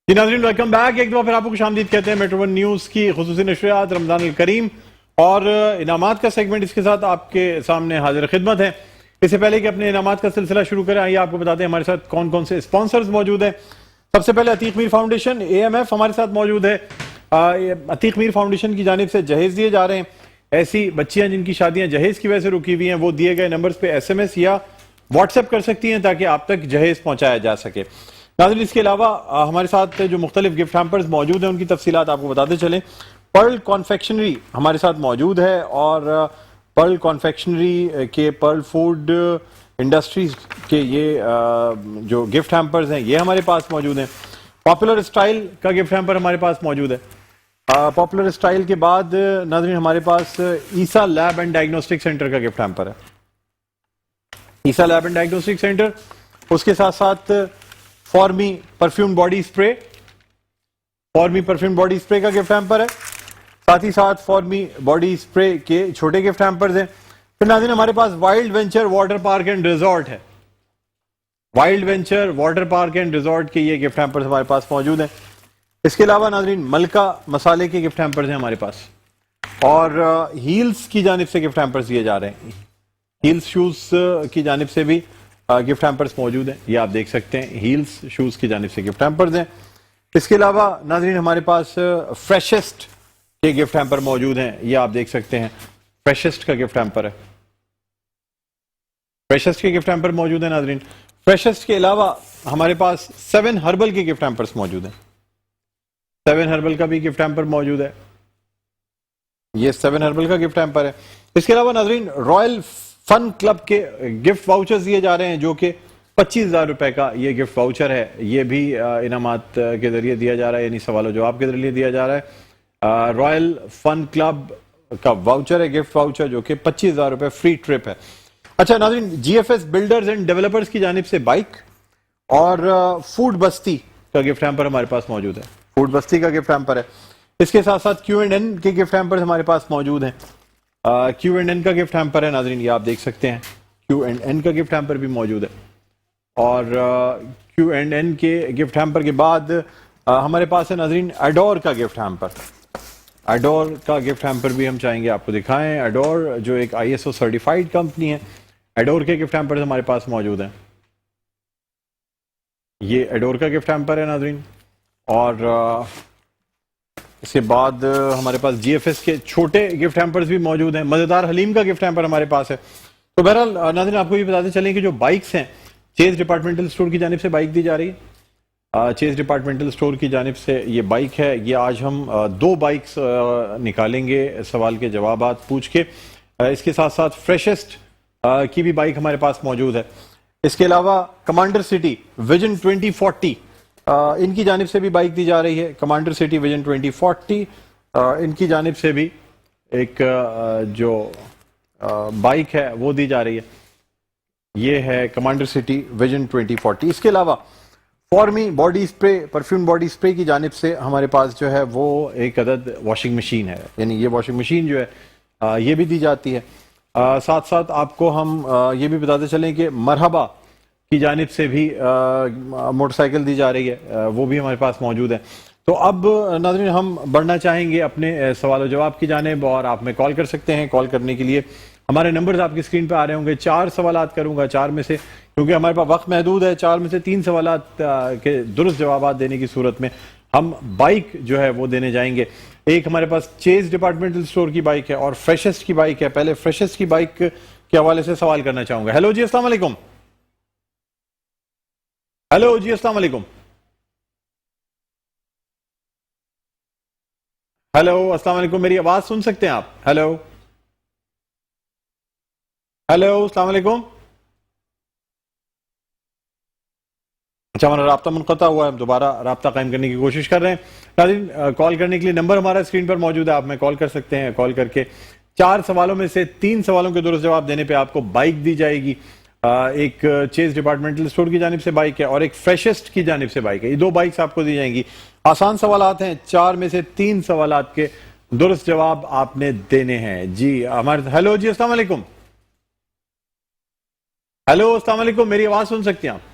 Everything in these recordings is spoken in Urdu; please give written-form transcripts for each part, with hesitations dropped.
جی ناظرین ویلکم بیک، ایک دفعہ پھر آپ کو خوشامدید کہتے ہیں میٹرو ون نیوز کی خصوصی نشریات رمضان الکریم اور انعامات کا سیگمنٹ اس کے ساتھ آپ کے سامنے حاضر خدمت ہے۔ اس سے پہلے کہ اپنے انعامات کا سلسلہ شروع کریں، آئیے آپ کو بتاتے ہیں ہمارے ساتھ کون کون سے اسپانسرز موجود ہیں۔ سب سے پہلے عتیق میر فاؤنڈیشن AMF ہمارے ساتھ موجود ہے۔ عتیق میر فاؤنڈیشن کی جانب سے جہیز دیے جا رہے ہیں۔ ایسی بچیاں جن کی شادیاں جہیز کی وجہ سے رکی ہوئی ہیں وہ دیے گئے نمبرز پہ SMS یا واٹس ایپ کر سکتی ہیں تاکہ آپ تک جہیز پہنچایا جا سکے۔ ناظرین اس کے علاوہ ہمارے ساتھ جو مختلف گفٹ ہیمپرز موجود ہیں ان کی تفصیلات آپ کو بتاتے چلیں۔ پرل کانفیکشنری ہمارے ساتھ موجود ہے اور پرل کانفیکشنری کے پرل فوڈ انڈسٹریز کے یہ جو گفٹ ہیمپرز ہیں یہ ہمارے پاس موجود ہیں۔ پاپولر اسٹائل کا گفٹ ہیمپر ہمارے پاس موجود ہے۔ پاپولر اسٹائل کے بعد ناظرین ہمارے پاس Isa lab and diagnostic centre کا گفٹ ہیمپر ہے۔ Isa lab and diagnostic centre, اس کے ساتھ ساتھ Farmi perfume body spray, Farmi perfume body spray کا گفٹ ہیمپر ہے۔ ساتھ ہی ساتھ فارمی باڈی اسپرے کے چھوٹے گفٹ ہیمپرز ہیں۔ پھر ناظرین ہمارے پاس Wild Venture water park and resort ہے۔ Wild Venture water park and resort کے یہ گفٹ ہیمپرز ہمارے پاس موجود ہیں۔ اس کے علاوہ ناظرین ملکہ مسالے کے گفٹ ہیمپرز ہیں ہمارے پاس، اور ہیلز کی جانب سے گفٹ ہیمپرز دیے جا رہے ہیں۔ ہیلز شوز کی جانب سے بھی گفٹ ہیمپرز موجود ہیں، یہ آپ دیکھ سکتے ہیں، ہیلز شوز کی جانب سے گفٹ ہیمپرز ہیں۔ اس کے علاوہ ناظرین ہمارے پاس فریشسٹ کے گفٹ ہیمپر موجود ہیں، یہ آپ دیکھ سکتے ہیں، فریشسٹ کا گفٹ ہیمپر ہے۔ فریشسٹ کے گفٹ ہیمپر موجود ہیں ناظرین۔ فریشسٹ کے علاوہ ہمارے پاس 7 ہربل کے گفٹ ہیمپرز موجود ہیں۔ 7 ہربل کا بھی گفٹ ہیمپر موجود ہے، یہ 7 ہربل کا گفٹ ہیمپر ہے۔ اس کے علاوہ ناظرین رائل فن کلب کے گفٹ واؤچرز دیے جا رہے ہیں جو کہ 25,000 روپے کا یہ گفٹ واؤچر ہے، یہ بھی انعامات کے ذریعے دیا جا رہا ہے، یعنی سوال و جواب کے ذریعے دیا جا رہا ہے۔ رائل فن کلب کا واؤچر ہے، گفٹ واؤچر، جو کہ 25,000 روپے فری ٹرپ ہے۔ اچھا ناظرین GFS بلڈرز اینڈ ڈیولپرز کی جانب سے بائک اور فوڈ بستی کا گفٹ ہیمپر ہمارے پاس موجود ہے، فوڈ بستی کا گفٹ ہیمپر ہے۔ اس کے ساتھ ساتھ Q&N کے گفٹ ہیمپر ہمارے پاس موجود ہیں۔ Q&N کا گفٹ ہیمپر ہے ناظرین، یہ آپ دیکھ سکتے ہیں، Q&N کا گفٹ ہیمپر بھی موجود ہے۔ اور Q&N کے گفٹ ہیمپر کے بعد ہمارے پاس ہے ناظرین ایڈور کا گفٹ ہیمپر۔ ایڈور کا گفٹ ہیمپر بھی ہم چاہیں گے آپ کو دکھائیں۔ ایڈور جو ایک ISO سرٹیفائیڈ کمپنی ہے، ایڈور کے گفٹ ہیمپر ہمارے پاس موجود ہیں، یہ ایڈور کا گفٹ ہیمپر ہے ناظرین۔ اور اس کے بعد ہمارے پاس GFS کے چھوٹے گفٹ ہیمپرز بھی موجود ہیں۔ مزیدار حلیم کا گفٹ ہیمپر ہمارے پاس ہے۔ تو بہرحال ناظرین آپ کو یہ بتاتے چلیں کہ جو بائکس ہیں، چیز ڈپارٹمنٹل اسٹور کی جانب سے بائک دی جا رہی ہے۔ چیز ڈپارٹمنٹل اسٹور کی جانب سے یہ بائک ہے، یہ آج ہم 2 بائکس نکالیں گے سوال کے جوابات پوچھ کے۔ اس کے ساتھ ساتھ فریشسٹ کی بھی بائک ہمارے پاس موجود ہے۔ اس کے علاوہ کمانڈر سٹی ویژن 2040 ان کی جانب سے بھی بائک دی جا رہی ہے۔ کمانڈر سٹی ویژن 2040 ان کی جانب سے بھی ایک جو بائک ہے وہ دی جا رہی ہے، یہ ہے کمانڈر سٹی ویژن 2040۔ اس کے علاوہ Farmi body spray, perfume body spray کی جانب سے ہمارے پاس جو ہے وہ ایک عدد واشنگ مشین ہے، یعنی یہ واشنگ مشین جو ہے یہ بھی دی جاتی ہے۔ ساتھ ساتھ آپ کو ہم یہ بھی بتاتے چلیں کہ مرحبا کی جانب سے بھی موٹر سائیکل دی جا رہی ہے، وہ بھی ہمارے پاس موجود ہے۔ تو اب ناظرین ہم بڑھنا چاہیں گے اپنے سوال و جواب کی جانب، اور آپ میں کال کر سکتے ہیں۔ کال کرنے کے لیے ہمارے نمبرز آپ کی اسکرین پہ آ رہے ہوں گے۔ 4 سوالات کروں گا، 4 میں سے، کیونکہ ہمارے پاس وقت محدود ہے، 4 میں سے 3 سوالات کے درست جوابات دینے کی صورت میں ہم بائک جو ہے وہ دینے جائیں گے۔ ایک ہمارے پاس چیز ڈپارٹمنٹل اسٹور کی بائک ہے اور فریشسٹ کی بائک ہے۔ پہلے فریشسٹ کی بائک کے حوالے سے سوال کرنا چاہوں گا۔ ہیلو جی، السلام علیکم۔ ہیلو جی، السلام علیکم۔ ہیلو، السلام علیکم، میری آواز سن سکتے ہیں آپ؟ ہیلو ہیلو، السلام علیکم۔ اچھا، ہمارا رابطہ منقطع ہوا ہے، ہم دوبارہ رابطہ قائم کرنے کی کوشش کر رہے ہیں۔ ناظرین کال کرنے کے لیے نمبر ہمارا اسکرین پر موجود ہے، آپ میں کال کر سکتے ہیں۔ کال کر کے 4 سوالوں میں سے 3 سوالوں کے درست جواب دینے پہ آپ کو بائک دی جائے گی۔ ایک چیز ڈپارٹمنٹل اسٹور کی جانب سے بائک ہے اور ایک فریشسٹ کی جانب سے بائک ہے، یہ 2 بائکس آپ کو دی جائیں گی۔ آسان سوالات ہیں، 4 میں سے 3 سوالات کے درست جواب آپ نے دینے ہیں۔ جی ہمارے ہیلو جی، السلام علیکم۔ ہیلو، السلام علیکم، میری آواز سن سکتے ہیں آپ؟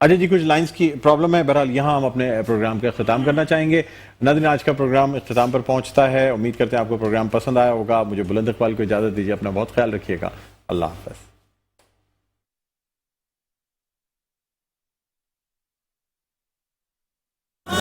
اچھا جی، کچھ لائنز کی پرابلم ہے، بہرحال یہاں ہم اپنے پروگرام کا اختتام کرنا چاہیں گے. ناظرین، آج کا پروگرام اختتام پر پہنچتا ہے. امید کرتے ہیں آپ کو پروگرام پسند آیا ہوگا. مجھے بلند اقبال کو اجازت دیجیے، اپنا بہت خیال رکھیے گا. اللہ حافظ.